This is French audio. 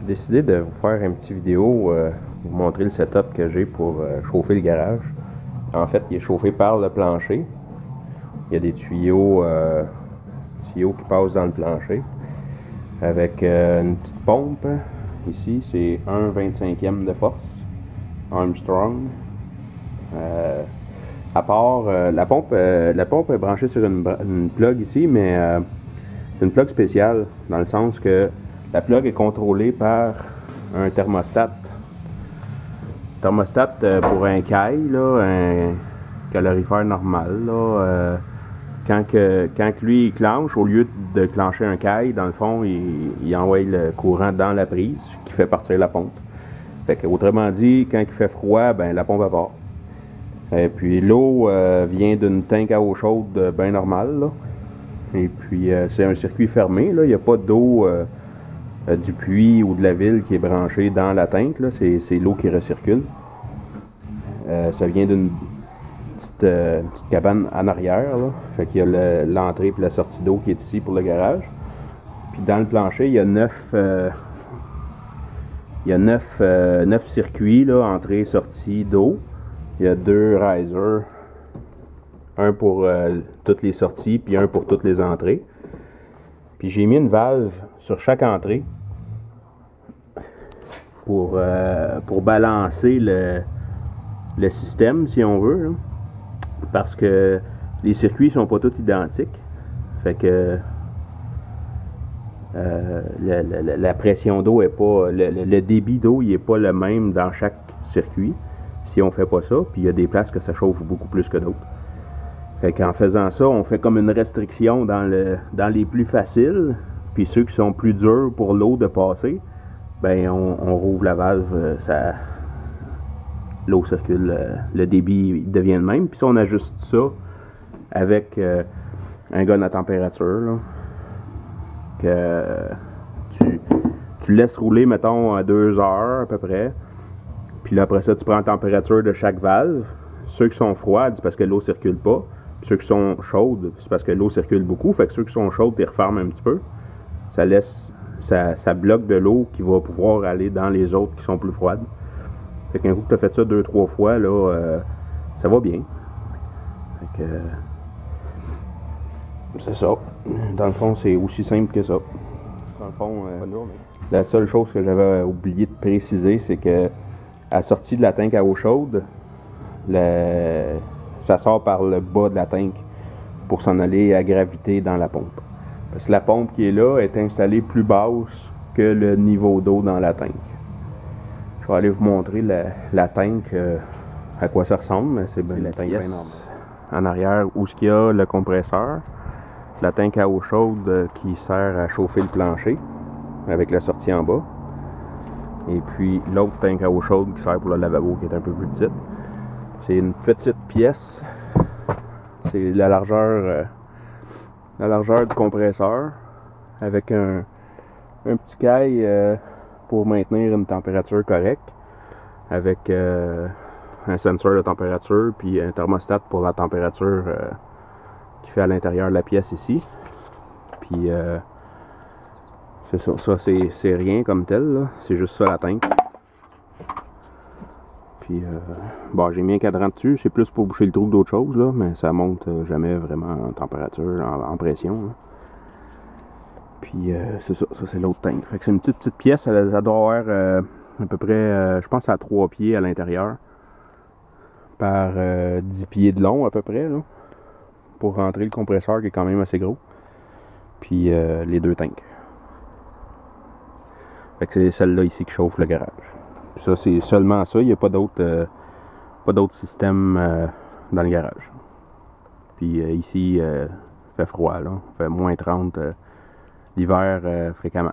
J'ai décidé de vous faire une petite vidéo, vous montrer le setup que j'ai pour chauffer le garage. En fait, il est chauffé par le plancher. Il y a des tuyaux, qui passent dans le plancher avec une petite pompe. Ici, c'est 1/25e de force Armstrong. À part la pompe est branchée sur une plug ici, mais c'est une plug spéciale dans le sens que la plug est contrôlée par un thermostat. Thermostat pour un caille, là, un calorifère normal. Là, quand lui il clenche, au lieu de clencher un caille, dans le fond, il envoie le courant dans la prise qui fait partir la pompe. Fait que, autrement dit, quand il fait froid, ben la pompe part. Et puis l'eau vient d'une tank à eau chaude bien normale. Là. Et puis c'est un circuit fermé. Là. Il n'y a pas d'eau du puits ou de la ville qui est branchée dans la tank. C'est l'eau qui recircule. Ça vient d'une petite cabane en arrière. Là. Fait qu'il y a l'entrée et la sortie d'eau qui est ici pour le garage. Puis dans le plancher, il y a 9 circuits, là, entrée-sortie d'eau. Il y a 2 risers, un pour toutes les sorties, puis un pour toutes les entrées. Puis j'ai mis une valve sur chaque entrée pour balancer le système, si on veut, là. Parce que les circuits sont pas tous identiques. Fait que la pression d'eau est pas, le débit d'eau il est pas le même dans chaque circuit. Si on fait pas ça, puis il y a des places que ça chauffe beaucoup plus que d'autres. Fait qu'en faisant ça, on fait comme une restriction dans les plus faciles, puis ceux qui sont plus durs pour l'eau de passer, ben on rouvre la valve, l'eau circule, le débit devient le même, puis ça on ajuste ça avec un gun à température, là, que tu laisses rouler, mettons, à 2 heures à peu près. Puis là, après ça, tu prends la température de chaque valve. Ceux qui sont froides, c'est parce que l'eau circule pas. Puis ceux qui sont chaudes, c'est parce que l'eau circule beaucoup. Fait que ceux qui sont chaudes, tu les refermes un petit peu. Ça bloque de l'eau qui va pouvoir aller dans les autres qui sont plus froides. Fait qu'un coup que tu as fait ça 2-3 fois, là, ça va bien. Fait que c'est ça. Dans le fond, c'est aussi simple que ça. Dans le fond, la seule chose que j'avais oublié de préciser, c'est que à la sortie de la tank à eau chaude, ça sort par le bas de la tank pour s'en aller à gravité dans la pompe. Parce que la pompe qui est là est installée plus basse que le niveau d'eau dans la tank. Je vais aller vous montrer la tank, à quoi ça ressemble, mais c'est bien la tank bien normale. En arrière, où il y a le compresseur, la tank à eau chaude qui sert à chauffer le plancher avec la sortie en bas. Et puis l'autre tank à eau chaude qui sert pour le lavabo qui est un peu plus petite. C'est une petite pièce. C'est la largeur du compresseur avec un petit caille pour maintenir une température correcte avec un sensor de température puis un thermostat pour la température qui fait à l'intérieur de la pièce ici. Puis c'est ça, c'est rien comme tel, c'est juste ça la tank. Puis bon, j'ai mis un cadran dessus, c'est plus pour boucher le trou que d'autres choses, là, mais ça monte jamais vraiment en température, en pression. Là. Puis c'est ça c'est l'autre tank. Fait que c'est une petite pièce, ça doit avoir à peu près, je pense à 3 pieds à l'intérieur, par 10 pieds de long à peu près, là, pour rentrer le compresseur qui est quand même assez gros. Puis les 2 tanks. Fait que c'est celle-là ici qui chauffe le garage. Puis ça, c'est seulement ça. Il n'y a pas d'autre système dans le garage. Puis ici, il fait froid, là. Il fait -30 l'hiver fréquemment.